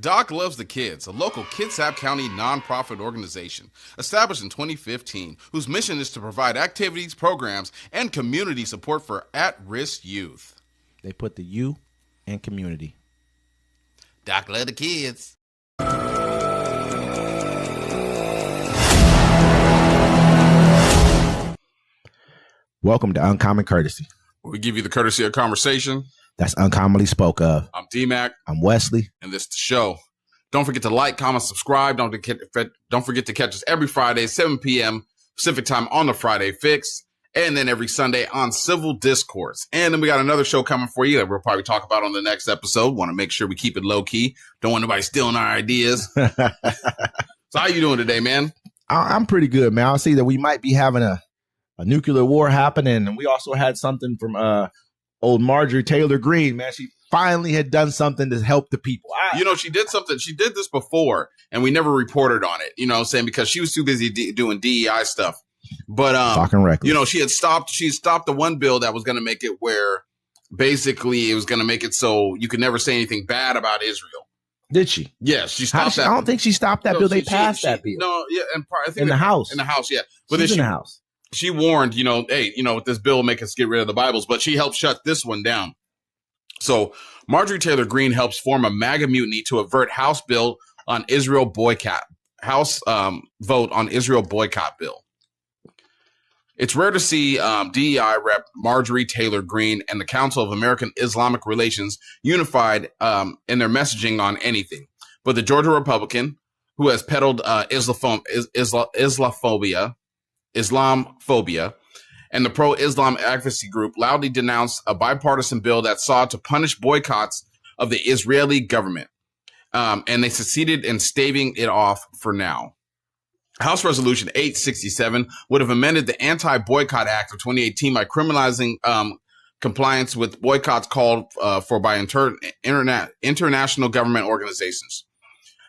Doc Loves the Kids, a local Kitsap County nonprofit organization established in 2015, whose mission is to provide activities, programs, and community support for at-risk youth. They put the you in community. Doc Loves the Kids. Welcome to Uncommon Courtesy. We give you the courtesy of conversation That's uncommonly spoke of. I'm D-Mac. I'm Wesley. And this is the show. Don't forget to like, comment, subscribe. Don't forget to catch us every Friday, 7 p.m. Pacific time on the Friday Fix. And then every Sunday on Civil Discourse. And then we got another show coming for you that we'll probably talk about on the next episode. Want to make sure we keep it low key. Don't want nobody stealing our ideas. So how you doing today, man? I'm pretty good, man. I see that we might be having a nuclear war happening. And we also had something from old Marjorie Taylor Greene, man. She finally had done something to help the people. She did something. She did this before, and we never reported on it, you know what I'm saying? Because she was too busy doing DEI stuff. But, talking reckless. She stopped the one bill that was going to make it where basically it was going to make it so you could never say anything bad about Israel. Did she? Yes, she stopped that. I don't think she stopped that bill. They passed that bill. No, yeah. And I think in the House. In the House, yeah. But She's in the House. She warned, hey, with this bill, make us get rid of the Bibles, but she helped shut this one down. So Marjorie Taylor Greene helps form a MAGA mutiny to avert House bill on Israel boycott. House vote on Israel boycott bill. It's rare to see DEI rep Marjorie Taylor Greene and the Council of American-Islamic Relations unified in their messaging on anything. But the Georgia Republican, who has peddled Islamophobia, and the pro-Islam advocacy group loudly denounced a bipartisan bill that sought to punish boycotts of the Israeli government. And they succeeded in staving it off for now. House Resolution 867 would have amended the Anti-Boycott Act of 2018 by criminalizing compliance with boycotts called for by international government organizations,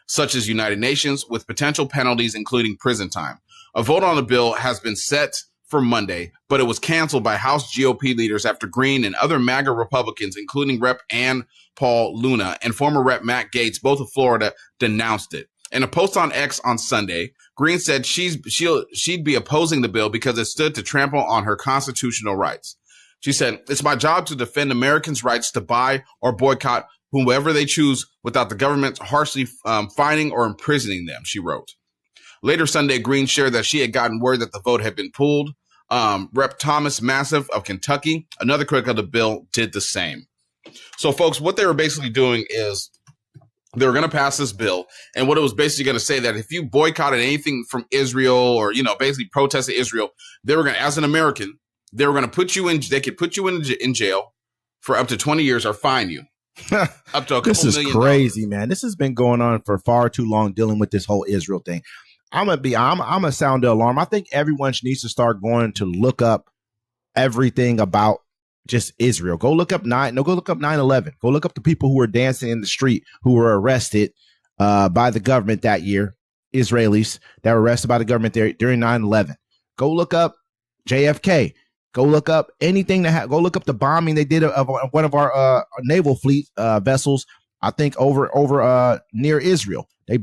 such as United Nations, with potential penalties including prison time. A vote on the bill has been set for Monday, but it was canceled by House GOP leaders after Greene and other MAGA Republicans, including Rep. Paulina Luna and former Rep. Matt Gaetz, both of Florida, denounced it. In a post on X on Sunday, Greene said she'd be opposing the bill because it stood to trample on her constitutional rights. She said, "It's my job to defend Americans' rights to buy or boycott whomever they choose without the government harshly fining or imprisoning them," she wrote. Later Sunday, Greene shared that she had gotten word that the vote had been pulled. Rep. Thomas Massive of Kentucky, another critic of the bill, did the same. So, folks, what they were basically doing is they were going to pass this bill, and what it was basically going to say that if you boycotted anything from Israel or, basically protested Israel, they were going to, as an American, they were going to put you in, they could put you in jail for up to 20 years or fine you. Up to a couple This is million crazy, man. This has been going on for far too long, dealing with this whole Israel thing. I'm gonna sound the alarm. I think everyone needs to start going to look up everything about just Israel. Go look up 9/11. Go look up the people who were dancing in the street who were arrested by the government that year. Israelis that were arrested by the government there during 9/11. Go look up JFK. Go look up anything go look up the bombing they did of one of our naval fleet vessels. I think over near Israel. And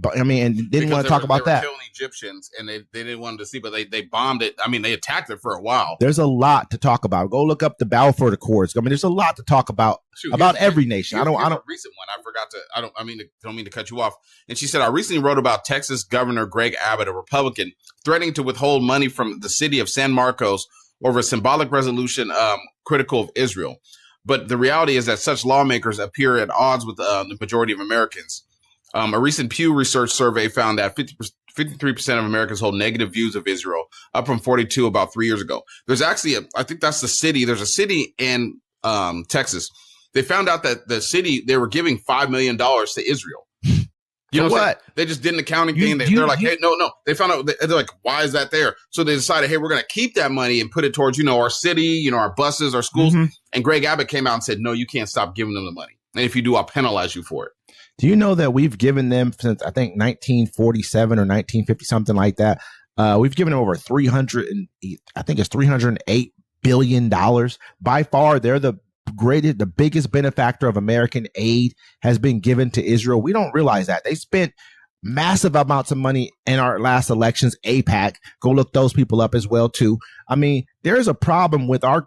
didn't want to talk about that. They were killing Egyptians, and they didn't want to see, but they bombed it. They attacked it for a while. There's a lot to talk about. Go look up the Balfour Accords. There's a lot to talk about every nation. I don't. A recent one. I forgot to. Don't mean to cut you off. And she said, I recently wrote about Texas Governor Greg Abbott, a Republican, threatening to withhold money from the city of San Marcos over a symbolic resolution critical of Israel. But the reality is that such lawmakers appear at odds with the majority of Americans. A recent Pew Research survey found that 53% of Americans hold negative views of Israel, up from 42 about 3 years ago. There's actually I think that's the city. There's a city in Texas. They found out that the city, they were giving $5 million to Israel. You know what? They just did an accounting thing. They're like, hey, no. They found out, they're like, why is that there? So they decided, hey, we're going to keep that money and put it towards, our city, our buses, our schools. Mm-hmm. And Greg Abbott came out and said, no, you can't stop giving them the money. And if you do, I'll penalize you for it. Do you know that we've given them since, I think, 1947 or 1950, something like that? We've given them over $308 billion. By far, they're the the biggest benefactor of American aid has been given to Israel. We don't realize that. They spent massive amounts of money in our last elections. AIPAC, go look those people up as well too. I mean, there's a problem with our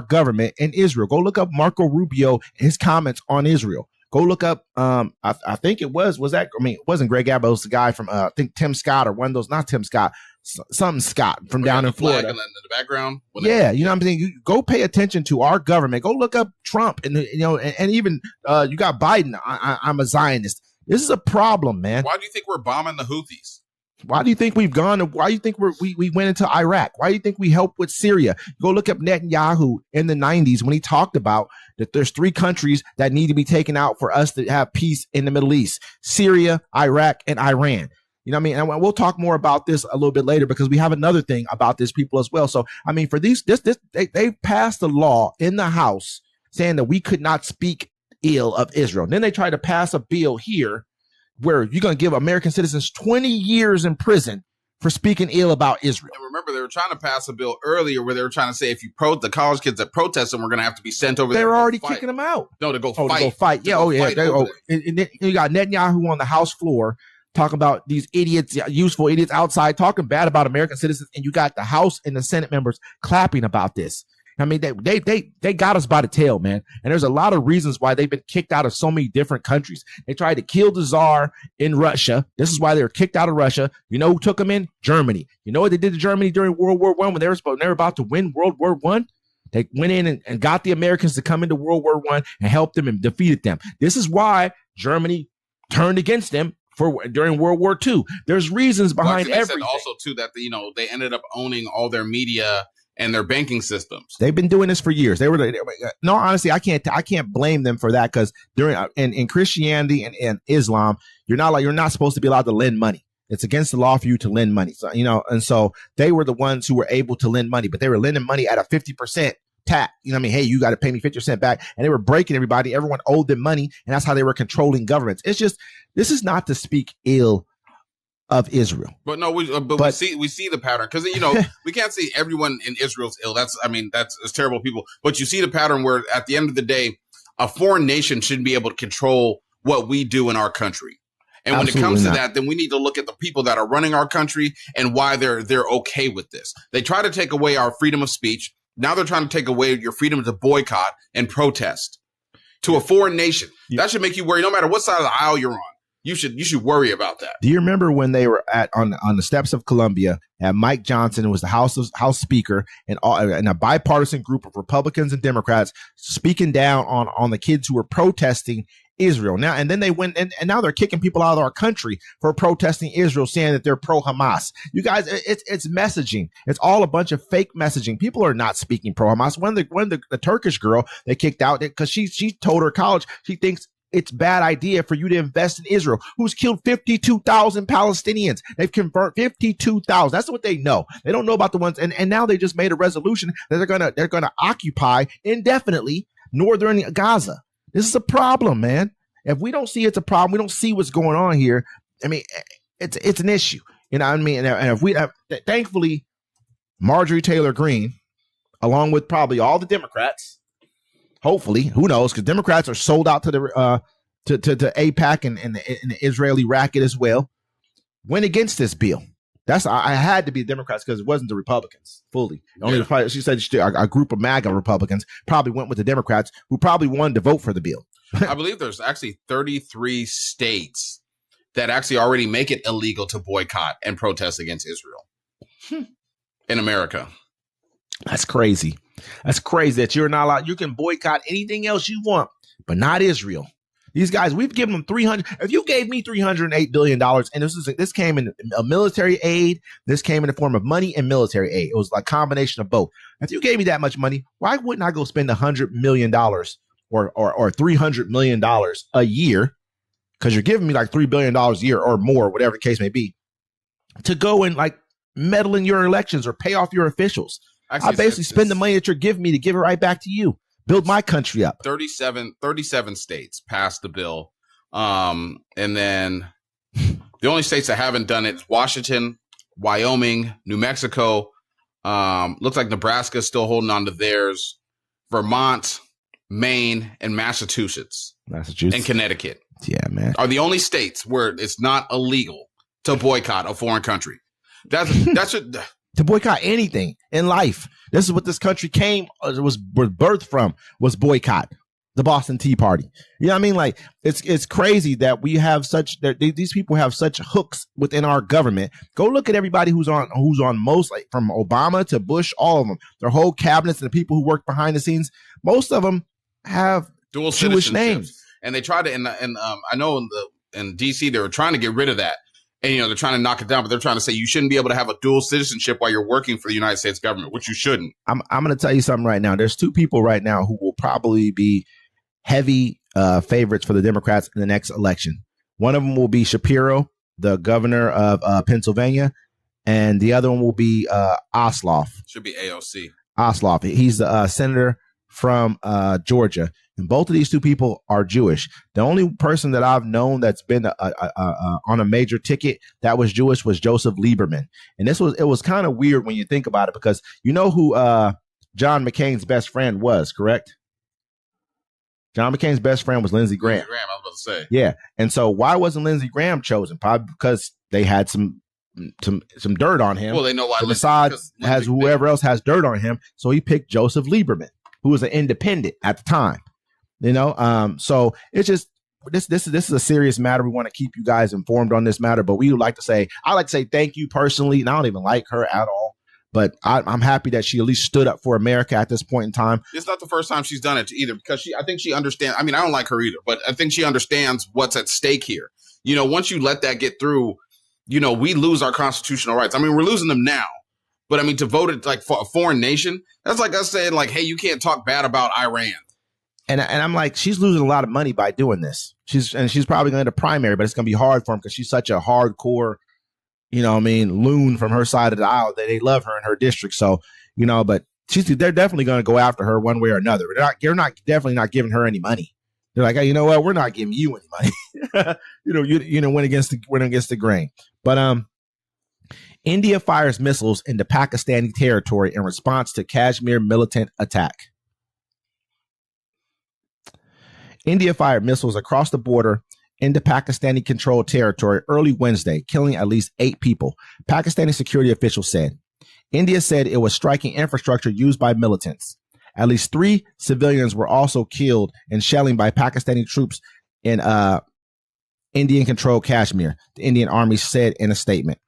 government in Israel. Go look up Marco Rubio and his comments on Israel. Go look up, I think it it wasn't Greg Abbott, it was the guy from, I think Tim Scott or one of those, not Tim Scott, something Scott from down in Florida. In the background. Yeah, you know what I'm saying? You go pay attention to our government. Go look up Trump and even you got Biden. I'm a Zionist. This is a problem, man. Why do you think we're bombing the Houthis? Why do you think we've gone? Why do you think we went into Iraq? Why do you think we helped with Syria? Go look up Netanyahu in the 90s when he talked about that there's 3 countries that need to be taken out for us to have peace in the Middle East: Syria, Iraq, and Iran. You know what I mean? And we'll talk more about this a little bit later because we have another thing about this people as well. So, I mean, for they passed a law in the House saying that we could not speak ill of Israel. And then they tried to pass a bill here where you're going to give American citizens 20 years in prison for speaking ill about Israel. And remember, they were trying to pass a bill earlier where they were trying to say if you the college kids that protest them, we're going to have to be sent over there. They were already kicking them out. No, to go fight. To go fight. Yeah. Oh, yeah. And then you got Netanyahu on the House floor talking about these idiots, useful idiots outside talking bad about American citizens. And you got the House and the Senate members clapping about this. I mean, they got us by the tail, man. And there's a lot of reasons why they've been kicked out of so many different countries. They tried to kill the Tsar in Russia. This is why they were kicked out of Russia. You know who took them in? Germany. You know what they did to Germany during World War I when they were about to win World War I? They went in and got the Americans to come into World War I and helped them and defeated them. This is why Germany turned against them during World War II. There's reasons behind everything. Said also too that they ended up owning all their media and their banking systems. They've been doing this for years. No, honestly, I can't blame them for that because in Christianity and Islam, you're not supposed to be allowed to lend money. It's against the law for you to lend money. So, and so they were the ones who were able to lend money, but they were lending money at a 50% tax. You know what I mean? Hey, you got to pay me 50% back. And they were breaking everybody. Everyone owed them money. And that's how they were controlling governments. It's just, this is not to speak ill of Israel. But no, we see the pattern because, we can't say everyone in Israel's ill. That's terrible people. But you see the pattern where at the end of the day, a foreign nation shouldn't be able to control what we do in our country. And Absolutely when it comes to that, then we need to look at the people that are running our country and why they're okay with this. They try to take away our freedom of speech. Now they're trying to take away your freedom to boycott and protest to a foreign nation. Yeah. That should make you worry no matter what side of the aisle you're on. You should worry about that. Do you remember when they were on the steps of Columbia and Mike Johnson was the House Speaker and a bipartisan group of Republicans and Democrats speaking down on the kids who were protesting Israel now, and then they went and now they're kicking people out of our country for protesting Israel, saying that they're pro Hamas. You guys, it's messaging. It's all a bunch of fake messaging. People are not speaking pro Hamas. When the Turkish girl they kicked out because she told her college she thinks it's bad idea for you to invest in Israel, who's killed 52,000 Palestinians. They've converted 52,000. That's what they know. They don't know about the ones. And now they just made a resolution that they're gonna occupy indefinitely northern Gaza. This is a problem, man. If we don't see it's a problem, we don't see what's going on here. I mean, it's an issue. You know what I mean? And if we have, thankfully, Marjorie Taylor Greene, along with probably all the Democrats, hopefully, who knows? Because Democrats are sold out to the to AIPAC and the Israeli racket as well. Went against this bill. I had to be Democrats because it wasn't the Republicans fully. She said a group of MAGA Republicans probably went with the Democrats who probably wanted to vote for the bill. I believe there's actually 33 states that actually already make it illegal to boycott and protest against Israel in America. That's crazy. That's crazy that you're not allowed. You can boycott anything else you want, but not Israel. These guys, we've given them 300. If you gave me $308 billion, and this came in a military aid, this came in the form of money and military aid. It was like a combination of both. If you gave me that much money, why wouldn't I go spend $100 million or $300 million a year? Because you're giving me like $3 billion a year or more, whatever the case may be, to go and like meddle in your elections or pay off your officials. Actually, I basically spend the money that you're giving me to give it right back to you. Build my country up. 37 states passed the bill. And then the only states that haven't done it is Washington, Wyoming, New Mexico. Looks like Nebraska is still holding on to theirs. Vermont, Maine, and Massachusetts, and Connecticut. Yeah, man. Are the only states where it's not illegal to boycott a foreign country. That's to boycott anything in life. This is what this country was birthed from, was boycott. The Boston Tea Party. You know what I mean? Like, it's crazy that we have these people have such hooks within our government. Go look at everybody who's on most, like from Obama to Bush, all of them, their whole cabinets and the people who work behind the scenes. Most of them have dual Jewish names. And they tried to, and I know in DC, they were trying to get rid of that. And, they're trying to knock it down, but they're trying to say you shouldn't be able to have a dual citizenship while you're working for the United States government, which you shouldn't. I'm going to tell you something right now. There's two people right now who will probably be heavy favorites for the Democrats in the next election. One of them will be Shapiro, the governor of Pennsylvania, and the other one will be Ossoff. Should be AOC. Ossoff. He's the senator from Georgia. And both of these two people are Jewish. The only person that I've known that's been on a major ticket that was Jewish was Joseph Lieberman. And it was kind of weird when you think about it, because you know who John McCain's best friend was, correct? John McCain's best friend was Lindsey Graham. I was about to say. Yeah. And so why wasn't Lindsey Graham chosen? Probably because they had some dirt on him. Well, they know why. The Mossad has whoever else has dirt on him. So he picked Joseph Lieberman, who was an independent at the time. So it's just this is a serious matter. We want to keep you guys informed on this matter, but I like to say thank you personally. And I don't even like her at all. But I'm happy that she at least stood up for America at this point in time. It's not the first time she's done it either, because I think she understands. I mean, I don't like her either, but I think she understands what's at stake here. Once you let that get through, we lose our constitutional rights. I mean, we're losing them now. But I mean, to vote it like for a foreign nation, that's like us saying like, hey, you can't talk bad about Iran. And I'm like, she's losing a lot of money by doing this. She's probably going to the primary, but it's going to be hard for him because she's such a hardcore, loon from her side of the aisle. They love her in her district. So, but they're definitely going to go after her one way or another. They're definitely not giving her any money. They're like, hey, you know what? We're not giving you any money. Went against the grain. But India fires missiles into Pakistani territory in response to Kashmir militant attack. India fired missiles across the border into Pakistani-controlled territory early Wednesday, killing at least 8 people, Pakistani security officials said. India said it was striking infrastructure used by militants. At least 3 civilians were also killed in shelling by Pakistani troops in Indian-controlled Kashmir, the Indian Army said in a statement.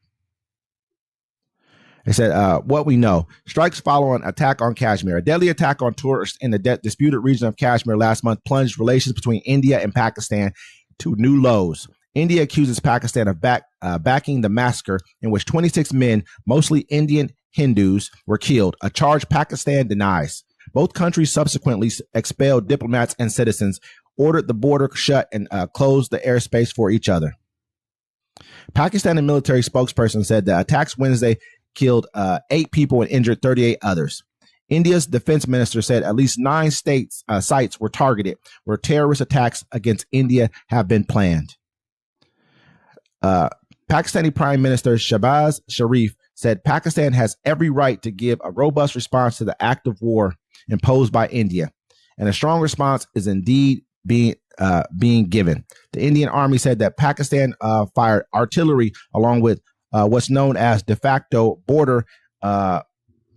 They said, what we know, strikes follow an attack on Kashmir. A deadly attack on tourists in the disputed region of Kashmir last month plunged relations between India and Pakistan to new lows. India accuses Pakistan of backing the massacre in which 26 men, mostly Indian Hindus, were killed, a charge Pakistan denies. Both countries subsequently expelled diplomats and citizens, ordered the border shut, and closed the airspace for each other. Pakistani military spokesperson said the attacks Wednesday killed 8 people and injured 38 others. India's defense minister said at least 9 sites were targeted where terrorist attacks against India have been planned. Pakistani Prime Minister Shahbaz Sharif said Pakistan has every right to give a robust response to the act of war imposed by India, and a strong response is indeed being given. The Indian Army said that Pakistan fired artillery along with what's known as de facto border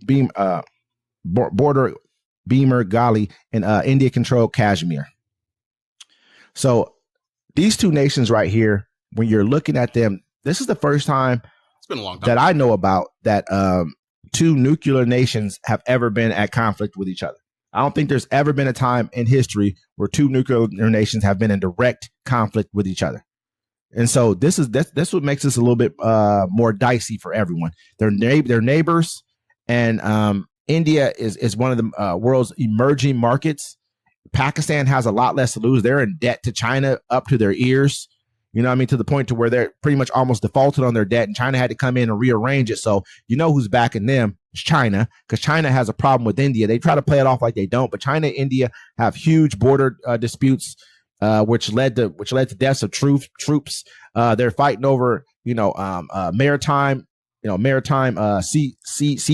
Beamer Gali in India-controlled Kashmir. So these two nations right here, when you're looking at them, this is the first time it's been a long time that I know about that 2 nuclear nations have ever been at conflict with each other. I don't think there's ever been a time in history where 2 nuclear nations have been in direct conflict with each other. And so that's what makes this a little bit more dicey for everyone. They're neighbors, and India is one of the world's emerging markets. Pakistan has a lot less to lose. They're in debt to China up to their ears. To the point to where they're pretty much almost defaulted on their debt, and China had to come in and rearrange it. So who's backing them? It's China, because China has a problem with India. They try to play it off like they don't, but China and India have huge border disputes, which led to deaths of troops. They're fighting over maritime sea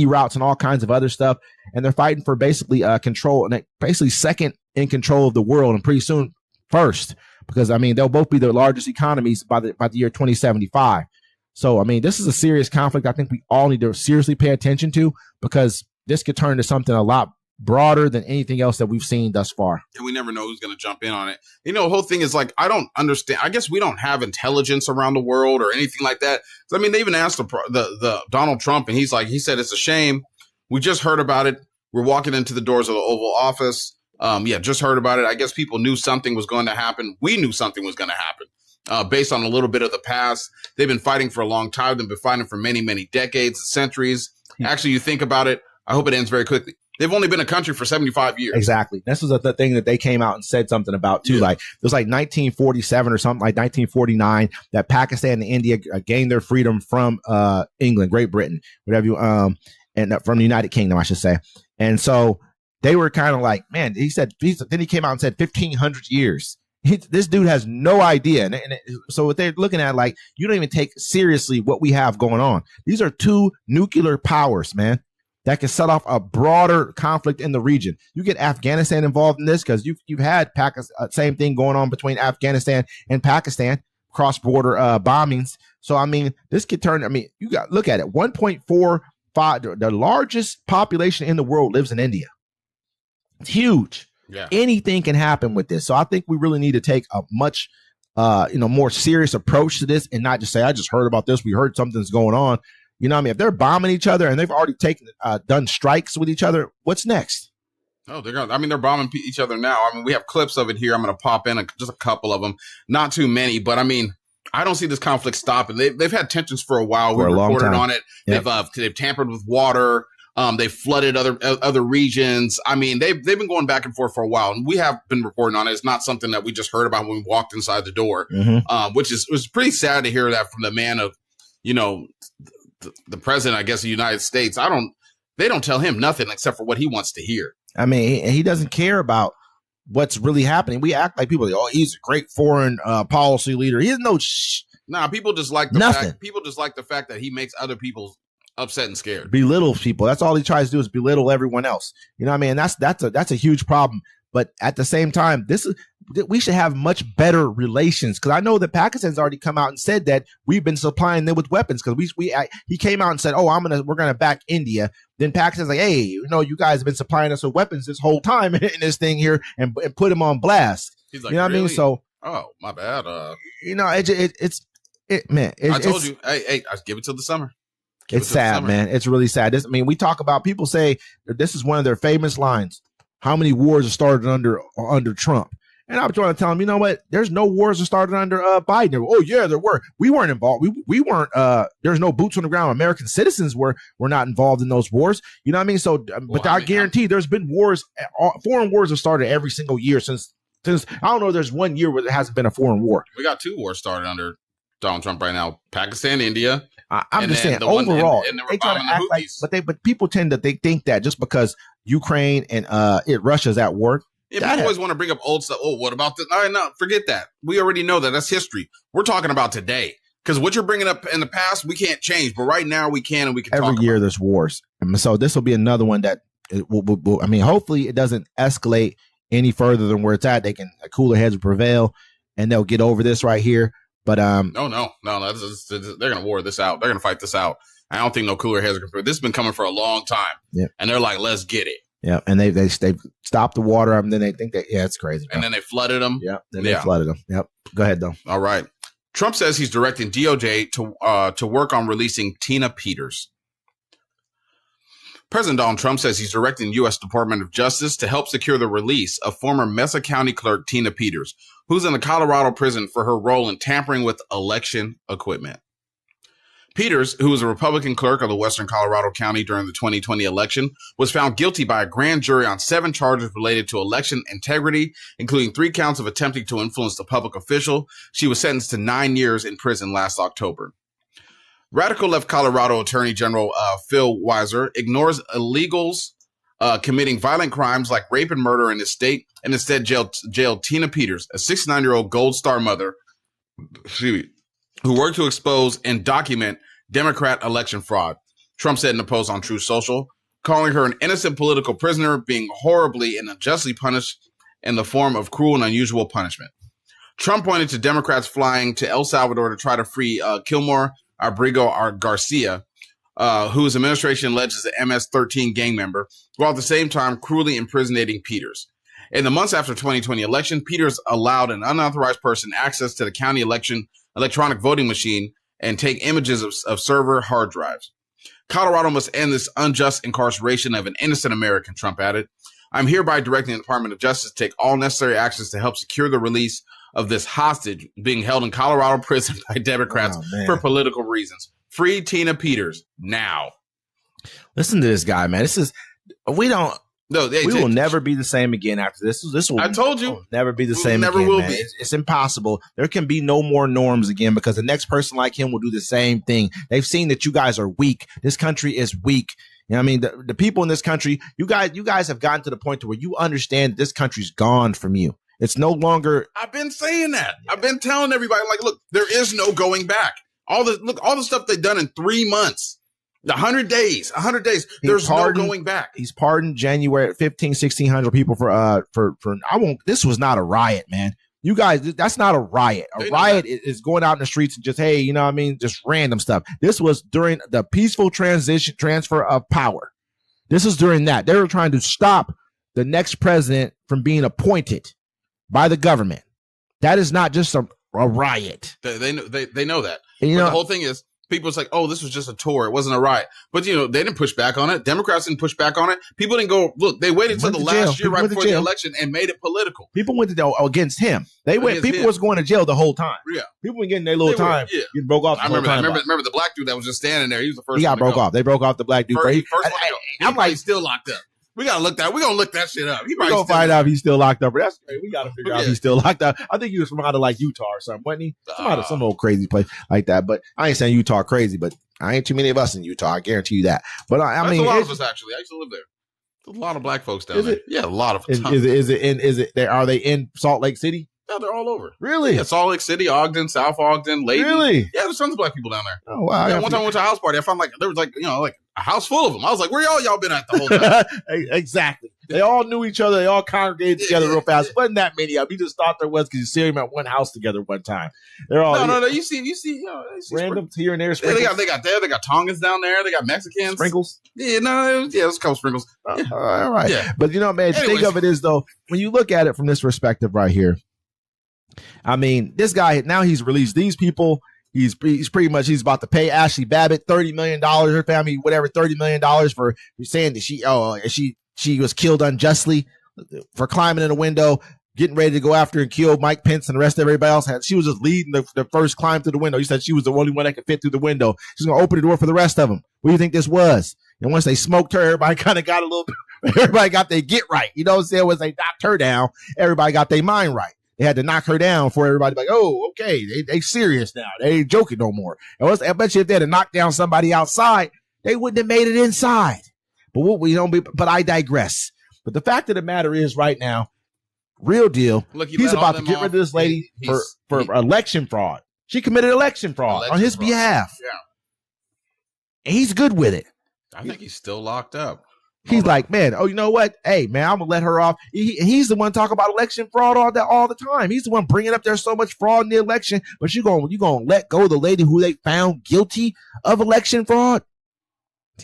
routes and all kinds of other stuff, and they're fighting for basically control and basically second in control of the world, and pretty soon first, because I mean they'll both be the largest economies by the year 2075. So I mean this is a serious conflict. I think we all need to seriously pay attention to, because this could turn into something a lot broader than anything else that we've seen thus far. And we never know who's going to jump in on it. You know, the whole thing is like, I don't understand. I guess we don't have intelligence around the world or anything like that. So, I mean, they even asked the Donald Trump, and he said, it's a shame. We just heard about it. We're walking into the doors of the Oval Office. Just heard about it. I guess people knew something was going to happen. We knew something was going to happen based on a little bit of the past. They've been fighting for a long time. They've been fighting for many, many decades, centuries. Actually, you think about it. I hope it ends very quickly. They've only been a country for 75 years. Exactly. This was the thing that they came out and said something about too. Yeah. Like it was like 1947 or something, like 1949, that Pakistan and India gained their freedom from England, Great Britain, whatever you and from the United Kingdom, I should say. And so they were kind of like, man, then he came out and said 1,500 years. This dude has no idea. And so what they're looking at, like, you don't even take seriously what we have going on. These are two nuclear powers, man, that can set off a broader conflict in the region. You get Afghanistan involved in this, because you've had same thing going on between Afghanistan and Pakistan, cross-border bombings. So, I mean, this could turn, I mean, look at it, 1.45, the largest population in the world lives in India. It's huge. Yeah. Anything can happen with this. So I think we really need to take a much, more serious approach to this, and not just say, I just heard about this. We heard something's going on. You know what I mean? If they're bombing each other and they've already done strikes with each other, what's next? Oh, they're bombing each other now. I mean, we have clips of it here. I'm going to pop in just a couple of them, not too many, but I mean, I don't see this conflict stopping. They've had tensions for a while. We reported on it. Yep. They've tampered with water. They've flooded other regions. I mean, they've been going back and forth for a while, and we have been reporting on it. It's not something that we just heard about when we walked inside the door, which was pretty sad to hear that from the man of, the president, I guess, of the United States. They don't tell him nothing except for what he wants to hear. I mean, he doesn't care about what's really happening. We act like people, he's a great foreign policy leader. He doesn't know people just like the fact that he makes other people upset and scared. Belittles people. That's all he tries to do, is belittle everyone else. You know what I mean? And that's a huge problem. But at the same time, we should have much better relations, because I know that Pakistan's already come out and said that we've been supplying them with weapons, because he came out and said, we're gonna back India. Then Pakistan's like, hey, you guys have been supplying us with weapons this whole time in this thing here, and put him on blast. He's like, you know what I mean? So, oh, my bad. I told you, hey, I give it till the summer. It's sad, man. It's really sad. We talk about, people say this is one of their famous lines. How many wars are started under Trump? And I'm trying to tell him, you know what? There's no wars that started under Biden. Oh yeah, there were. We weren't involved. We weren't. There's no boots on the ground. American citizens were not involved in those wars. You know what I mean? So, but I guarantee there's been wars. Foreign wars have started every single year since. I don't know. There's 1 year where there hasn't been a foreign war. We got 2 wars started under Donald Trump right now: Pakistan, India. I'm just saying overall, they try to act like, but people tend to think that just because Ukraine and Russia's at war. Yeah, people always want to bring up old stuff. Oh, what about this? All right, no, forget that. We already know that. That's history. We're talking about today, because what you're bringing up in the past, we can't change. But right now, we can, and we can. Every year, there's wars, and so this will be another one that will. I mean, hopefully, it doesn't escalate any further than where it's at. They can cooler heads will prevail, and they'll get over this right here. But no, they're gonna war this out. They're gonna fight this out. I don't think no cooler heads are gonna. This has been coming for a long time, and they're like, let's get it. Yeah, and they stopped the water, and then they think that it's crazy. And then they flooded them. Yeah, they flooded them. Yep. Go ahead, though. All right. Trump says he's directing DOJ to work on releasing Tina Peters. President Donald Trump says he's directing the U.S. Department of Justice to help secure the release of former Mesa County Clerk Tina Peters, who's in a Colorado prison for her role in tampering with election equipment. Peters, who was a Republican clerk of the Western Colorado County during the 2020 election, was found guilty by a grand jury on 7 charges related to election integrity, including 3 counts of attempting to influence the public official. She was sentenced to 9 years in prison last October. Radical left Colorado Attorney General Phil Weiser ignores illegals committing violent crimes like rape and murder in his state, and instead jailed Tina Peters, a 69-year-old Gold Star mother who worked to expose and document Democrat election fraud. Trump said in a post on Truth Social, calling her an innocent political prisoner being horribly and unjustly punished in the form of cruel and unusual punishment. Trump pointed to Democrats flying to El Salvador to try to free Kilmore Abrigo Garcia, whose administration alleges an MS-13 gang member, while at the same time cruelly imprisoning Peters. In the months after 2020 election, Peters allowed an unauthorized person access to the county election electronic voting machine and take images of server hard drives. Colorado must end this unjust incarceration of an innocent American, Trump added. I'm hereby directing the Department of Justice to take all necessary actions to help secure the release of this hostage being held in Colorado prison by Democrats for political reasons. Free Tina Peters now. Listen to this guy, man. We will never be the same again after this. I told you, never be the same. Never again, will man. Be. It's impossible. There can be no more norms again because the next person like him will do the same thing. They've seen that you guys are weak. This country is weak. You know what I mean? The people in this country, you guys have gotten to the point to where you understand this country's gone from you. It's no longer. I've been saying that. I've been telling everybody, like, look, there is no going back. All the stuff they've done in 3 months. 100 days. There's no going back. He's pardoned January 1,600 people this was not a riot, man. You guys, that's not a riot. A riot is going out in the streets and just, hey, you know what I mean? Just random stuff. This was during the peaceful transfer of power. This is during that. They were trying to stop the next president from being appointed by the government. That is not just a riot. They know that. And, the whole thing is, people say, oh, this was just a tour. It wasn't a riot. But, they didn't push back on it. Democrats didn't push back on it. People didn't go, look, they waited until the last year right before the election and made it political. People went to jail against him. People was going to jail the whole time. Yeah. People were getting their little time. Yeah. Getting broke off. I remember the black dude that was just standing there. He was the first. He got broke off. They broke off the black dude. I'm like, he's still locked up. We're going to look that shit up. We're going to find out if he's still locked up. That's great. We got to figure out if he's still locked up. I think he was from out of like Utah or something, wasn't he? Some old crazy place like that. But I ain't saying Utah crazy, but I ain't too many of us in Utah. I guarantee you that. But I mean, a lot of us actually. I used to live there. There's a lot of black folks down there. Yeah, a lot of. Are they in Salt Lake City? Yeah, they're all over. Really? Yeah, Salt Lake City, Ogden, South Ogden, Layton. Really? Yeah, there's tons of black people down there. Oh wow! Yeah, one time I went to a house party. I found there was like a house full of them. I was like, where y'all been at the whole time? Exactly. They all knew each other. They all congregated together real fast. Wasn't that many of them. You just thought there was because you see them at one house together one time. They're all no. You see, random here and there. Yeah, they got Tongans down there. They got Mexicans. Sprinkles. Yeah, there's a couple sprinkles. All right. Yeah. But man, think of it as though when you look at it from this perspective right here. I mean, this guy now he's released these people. He's pretty much about to pay Ashley Babbitt $30 million, her family, whatever, $30 million for saying that she was killed unjustly for climbing in a window, getting ready to go after and kill Mike Pence and the rest of everybody else. She was just leading the first climb through the window. He said she was the only one that could fit through the window. She's going to open the door for the rest of them. What do you think this was? And once they smoked her, everybody kind of got everybody got their get right. You know what I'm saying? Once they knocked her down, everybody got their mind right. They had to knock her down for everybody like, oh, okay, they serious now. They ain't joking no more. And I bet you if they had to knock down somebody outside, they wouldn't have made it inside. But I digress. But the fact of the matter is right now, real deal, he's about to get rid of this lady for election fraud. She committed election fraud on his behalf. Yeah. And he's good with it. I think he's still locked up. He's like, man, oh, you know what? Hey, man, I'm going to let her off. He's the one talking about election fraud all the time. He's the one bringing up there's so much fraud in the election, but you going to let go of the lady who they found guilty of election fraud?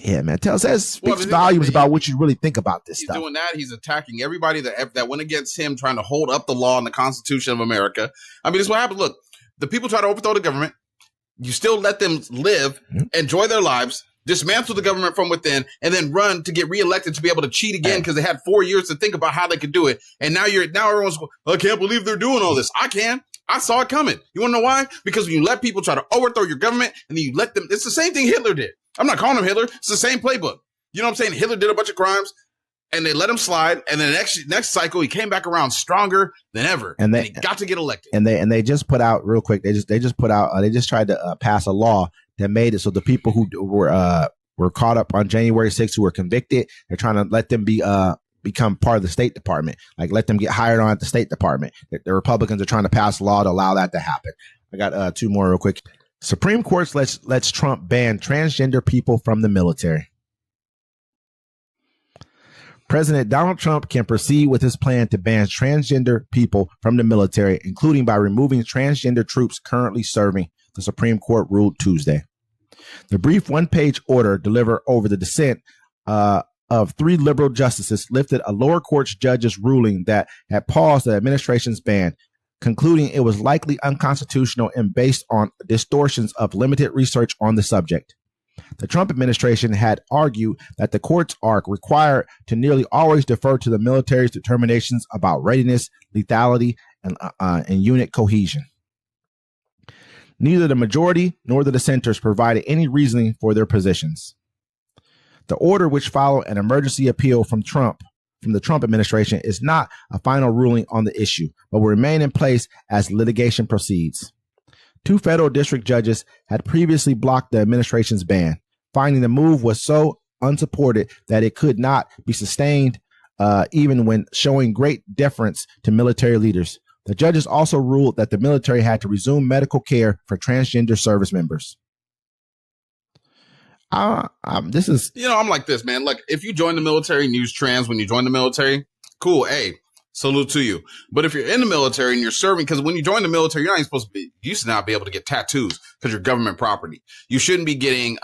Yeah, man, speaks volumes about what you really think about this stuff. He's doing that. He's attacking everybody that went against him, trying to hold up the law and the Constitution of America. I mean, this is what happens. Look, the people try to overthrow the government. You still let them live, enjoy their lives, dismantle the government from within, and then run to get reelected to be able to cheat again because they had 4 years to think about how they could do it. And now everyone's going, I can't believe they're doing all this. I can. I saw it coming. You want to know why? Because when you let people try to overthrow your government and then you let them, it's the same thing Hitler did. I'm not calling him Hitler. It's the same playbook. You know what I'm saying? Hitler did a bunch of crimes and they let him slide. And then the next cycle, he came back around stronger than ever. And he got to get elected. And they just put out real quick. They just tried to pass a law that made it so the people who were caught up on January 6th who were convicted, they're trying to let them become part of the State Department, like let them get hired on at the State Department. The Republicans are trying to pass a law to allow that to happen. I got two more real quick. Supreme Court lets Trump ban transgender people from the military. President Donald Trump can proceed with his plan to ban transgender people from the military, including by removing transgender troops currently serving, the Supreme Court ruled Tuesday. The brief one-page order delivered over the dissent of 3 liberal justices lifted a lower court's judge's ruling that had paused the administration's ban, concluding it was likely unconstitutional and based on distortions of limited research on the subject. The Trump administration had argued that the courts are required to nearly always defer to the military's determinations about readiness, lethality, and unit cohesion. Neither the majority nor the dissenters provided any reasoning for their positions. The order, which followed an emergency appeal from the Trump administration, is not a final ruling on the issue, but will remain in place as litigation proceeds. 2 federal district judges had previously blocked the administration's ban, finding the move was so unsupported that it could not be sustained, even when showing great deference to military leaders. The judges also ruled that the military had to resume medical care for transgender service members. This is, I'm like this, man. Like, if you join the military and use trans when you join the military, cool. Hey, salute to you. But if you're in the military and you're serving, because when you join the military, you're not even supposed to be, you used to not be able to get tattoos because you're government property. You shouldn't be getting,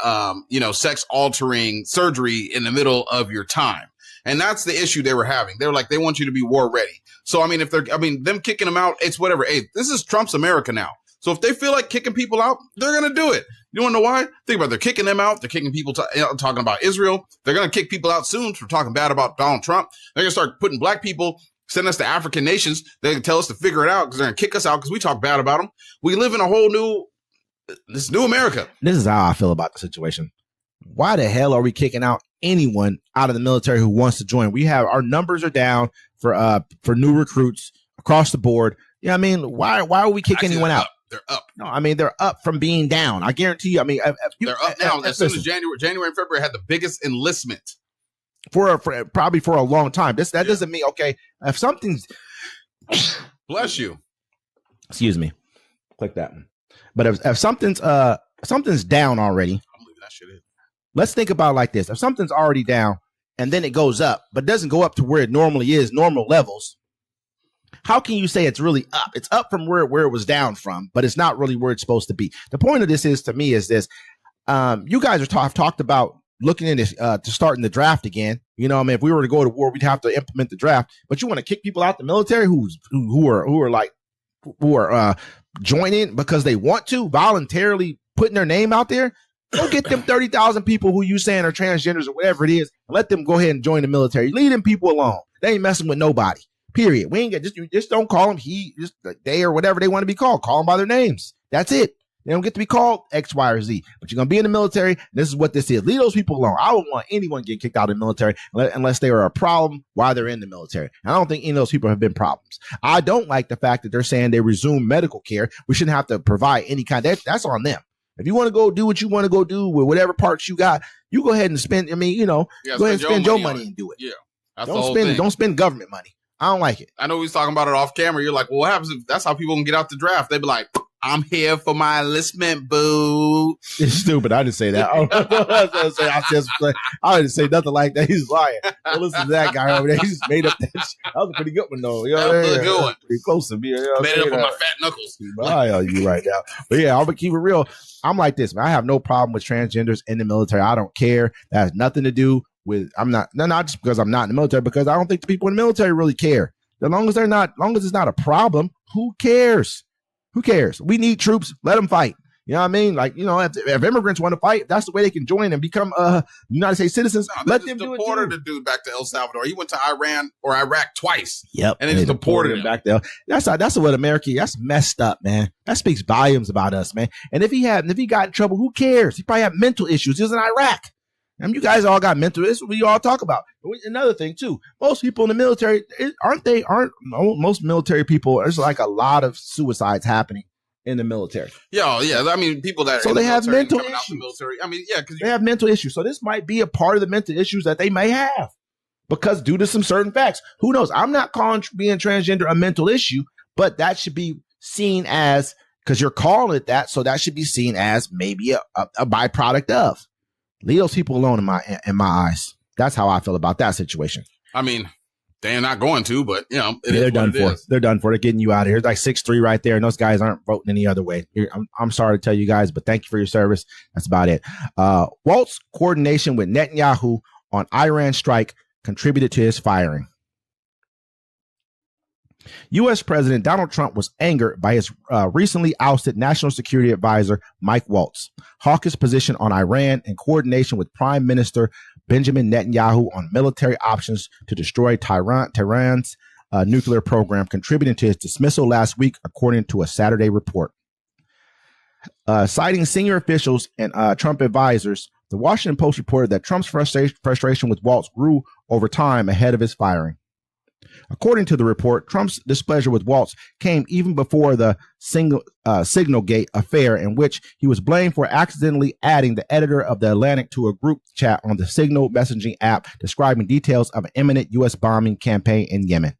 sex altering surgery in the middle of your time. And that's the issue they were having. They were like, they want you to be war ready. So, them kicking them out, it's whatever. Hey, this is Trump's America now. So if they feel like kicking people out, they're going to do it. You want to know why? Think about it. They're kicking them out. They're kicking people talking about Israel. They're going to kick people out soon for talking bad about Donald Trump. They're going to start putting black people, send us to African nations. They can tell us to figure it out because they're going to kick us out because we talk bad about them. We live in a whole new America. This is how I feel about the situation. Why the hell are we kicking out anyone out of the military who wants to join? We have, our numbers are down for new recruits across the board. You know what I mean? Why are we kicking anyone out? They're up. No, they're up from being down. I guarantee you. They're up now. As soon as January and February had the biggest enlistment for probably for a long time. That doesn't mean, okay, if something's bless you. Excuse me. Click that one. But if something's down already, I'm leaving that shit in. Let's think about it like this. If something's already down and then it goes up, but doesn't go up to where it normally is, normal levels, how can you say it's really up? It's up from where it was down from, but it's not really where it's supposed to be. The point of this is, to me, is this. You guys have talked about looking into to starting the draft again. You know, if we were to go to war, we'd have to implement the draft. But you want to kick people out the military who are joining because they want to, voluntarily putting their name out there. Go get them 30,000 people who you saying are transgenders or whatever it is, and let them go ahead and join the military. Leave them people alone. They ain't messing with nobody. Period. We ain't just don't call them they or whatever they want to be called. Call them by their names. That's it. They don't get to be called X, Y, or Z. But you're gonna be in the military. This is what this is. Leave those people alone. I don't want anyone getting kicked out of the military unless they are a problem while they're in the military. And I don't think any of those people have been problems. I don't like the fact that they're saying they resume medical care. We shouldn't have to provide any kind. That's on them. If you want to go do what you want to go do with whatever parts you got, you go ahead and spend. Go ahead and spend your money and do it. Yeah, don't spend government money. I don't like it. I know we was talking about it off camera. You're like, well, what happens if that's how people can get out the draft? They'd be like, I'm here for my enlistment, boo. It's stupid. I didn't say that. I didn't say nothing like that. He's lying. Don't listen to that guy over there. He just made up that shit. That was a pretty good one, though. That was a good one. Pretty close to me. Made it up with my fat knuckles. You right now. But yeah, I'm going to keep it real. I'm like this, man. I have no problem with transgenders in the military. I don't care. That has nothing to do with, not just because I'm not in the military, because I don't think the people in the military really care. As long as it's not a problem, who cares? Who cares? We need troops. Let them fight. You know what I mean? Like, if immigrants want to fight, if that's the way they can join and become United States citizens. Let them do it. Deported the dude back to El Salvador. He went to Iran or Iraq twice. Yep. And they just deported him back there. That's what America. That's messed up, man. That speaks volumes about us, man. And if he got in trouble, who cares? He probably had mental issues. He was in Iraq. You guys all got mental. This is what we all talk about. Another thing too, most people in the military most military people. There's like a lot of suicides happening in the military. Yeah. People that so they have mental issues. The military. Because they have mental issues. So this might be a part of the mental issues that they may have because due to some certain facts. Who knows? I'm not calling being transgender a mental issue, but that should be seen as, because you're calling it that, so that should be seen as maybe a byproduct of. Leave those people alone in my eyes. That's how I feel about that situation. I mean, they're not going to, but they're done for. They're done for. They're getting you out of here. It's like 6-3 right there, and those guys aren't voting any other way. I'm sorry to tell you guys, but thank you for your service. That's about it. Walt's coordination with Netanyahu on Iran strike contributed to his firing. U.S. President Donald Trump was angered by his recently ousted National Security Advisor, Mike Waltz, hawkish position on Iran in coordination with Prime Minister Benjamin Netanyahu on military options to destroy Tehran's nuclear program, contributing to his dismissal last week, according to a Saturday report. Citing senior officials and Trump advisors, the Washington Post reported that Trump's frustration with Waltz grew over time ahead of his firing. According to the report, Trump's displeasure with Waltz came even before the Signalgate affair, in which he was blamed for accidentally adding the editor of The Atlantic to a group chat on the Signal messaging app describing details of an imminent U.S. bombing campaign in Yemen.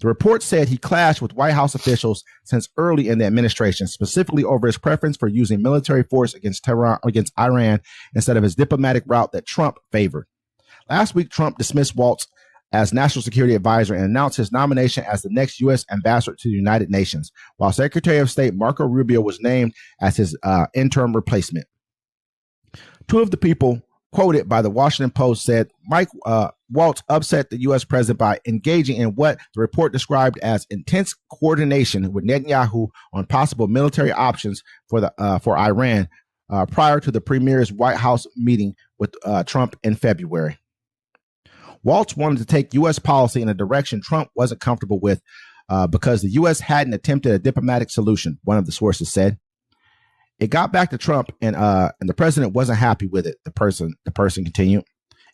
The report said he clashed with White House officials since early in the administration, specifically over his preference for using military force against Iran instead of his diplomatic route that Trump favored. Last week, Trump dismissed Waltz as National Security Advisor and announced his nomination as the next U.S. ambassador to the United Nations, while Secretary of State Marco Rubio was named as his interim replacement. Two of the people quoted by the Washington Post said Mike Waltz upset the U.S. president by engaging in what the report described as intense coordination with Netanyahu on possible military options for Iran prior to the premier's White House meeting with Trump in February. Waltz wanted to take U.S. policy in a direction Trump wasn't comfortable with because the U.S. hadn't attempted a diplomatic solution, one of the sources said. It got back to Trump, and the president wasn't happy with it, the person continued.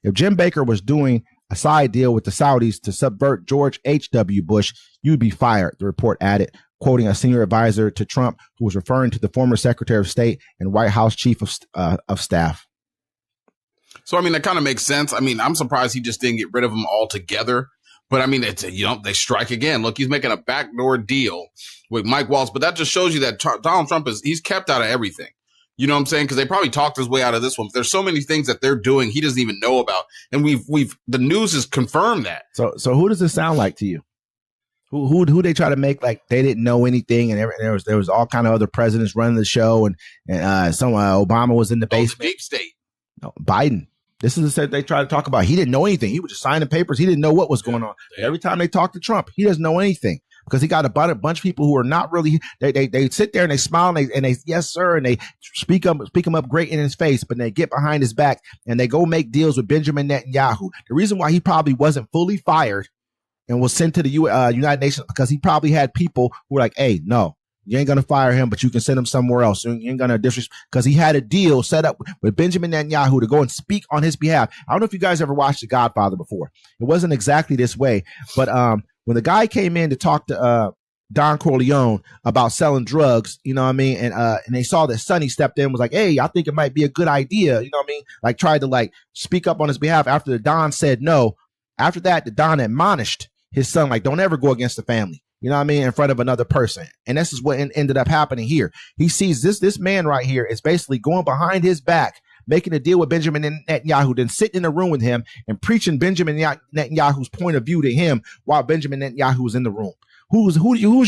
If Jim Baker was doing a side deal with the Saudis to subvert George H.W. Bush, you'd be fired, the report added, quoting a senior advisor to Trump who was referring to the former Secretary of State and White House Chief of Staff. So, I mean, that kind of makes sense. I mean, I'm surprised he just didn't get rid of them altogether. But, I mean, it's, they strike again. Look, he's making a backdoor deal with Mike Waltz. But that just shows you that Donald Trump he's kept out of everything. You know what I'm saying? Because they probably talked his way out of this one. But there's so many things that they're doing he doesn't even know about. And the news has confirmed that. So who does it sound like to you? Who they try to make like they didn't know anything, and there was all kind of other presidents running the show, and Obama was in the basement. Deep state. No, Biden. This is the they try to talk about. He didn't know anything. He was just signing papers. He didn't know what was going on. Yeah. Every time they talk to Trump, he doesn't know anything because he got a bunch of people who are not really. They sit there and they smile and they yes sir, and they speak him up great in his face, but they get behind his back and they go make deals with Benjamin Netanyahu. The reason why he probably wasn't fully fired and was sent to the United Nations because he probably had people who were like, hey, no. You ain't going to fire him, but you can send him somewhere else. You ain't going to disrespect because he had a deal set up with Benjamin Netanyahu to go and speak on his behalf. I don't know if you guys ever watched The Godfather before. It wasn't exactly this way, but when the guy came in to talk to Don Corleone about selling drugs, you know what I mean, and they saw that Sonny stepped in, was like, hey, I think it might be a good idea, you know what I mean, like tried to like speak up on his behalf. After the Don said no, after that, the Don admonished his son, like, don't ever go against the family. You know what I mean? In front of another person. And this is what ended up happening here. He sees this man right here is basically going behind his back, making a deal with Benjamin Netanyahu, then sitting in a room with him and preaching Benjamin Netanyahu's point of view to him while Benjamin Netanyahu was in the room. Who's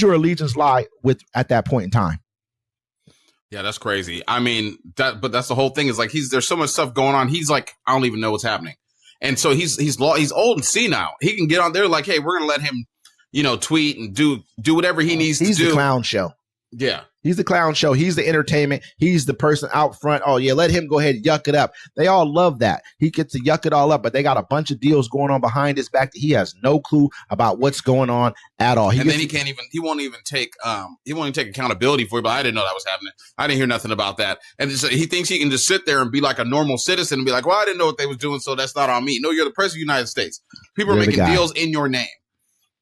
your allegiance lie with at that point in time? Yeah, that's crazy. I mean, but that's the whole thing is like there's so much stuff going on. He's like, I don't even know what's happening. And so he's old and senile. He can get on there like, hey, we're going to let him tweet and do whatever he needs to do. He's the clown show. Yeah. He's the clown show. He's the entertainment. He's the person out front. Oh, yeah, let him go ahead and yuck it up. They all love that. He gets to yuck it all up, but they got a bunch of deals going on behind his back that he has no clue about what's going on at all. He won't even take accountability for it, but I didn't know that was happening. I didn't hear nothing about that. And so he thinks he can just sit there and be like a normal citizen and be like, well, I didn't know what they was doing, so that's not on me. No, you're the president of the United States. People are making deals in your name.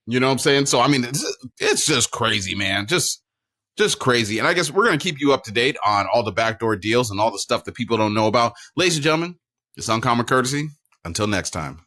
You know what I'm saying? So, I mean, it's just crazy, man. Just crazy. And I guess we're going to keep you up to date on all the backdoor deals and all the stuff that people don't know about. Ladies and gentlemen, it's Uncommon Courtesy. Until next time.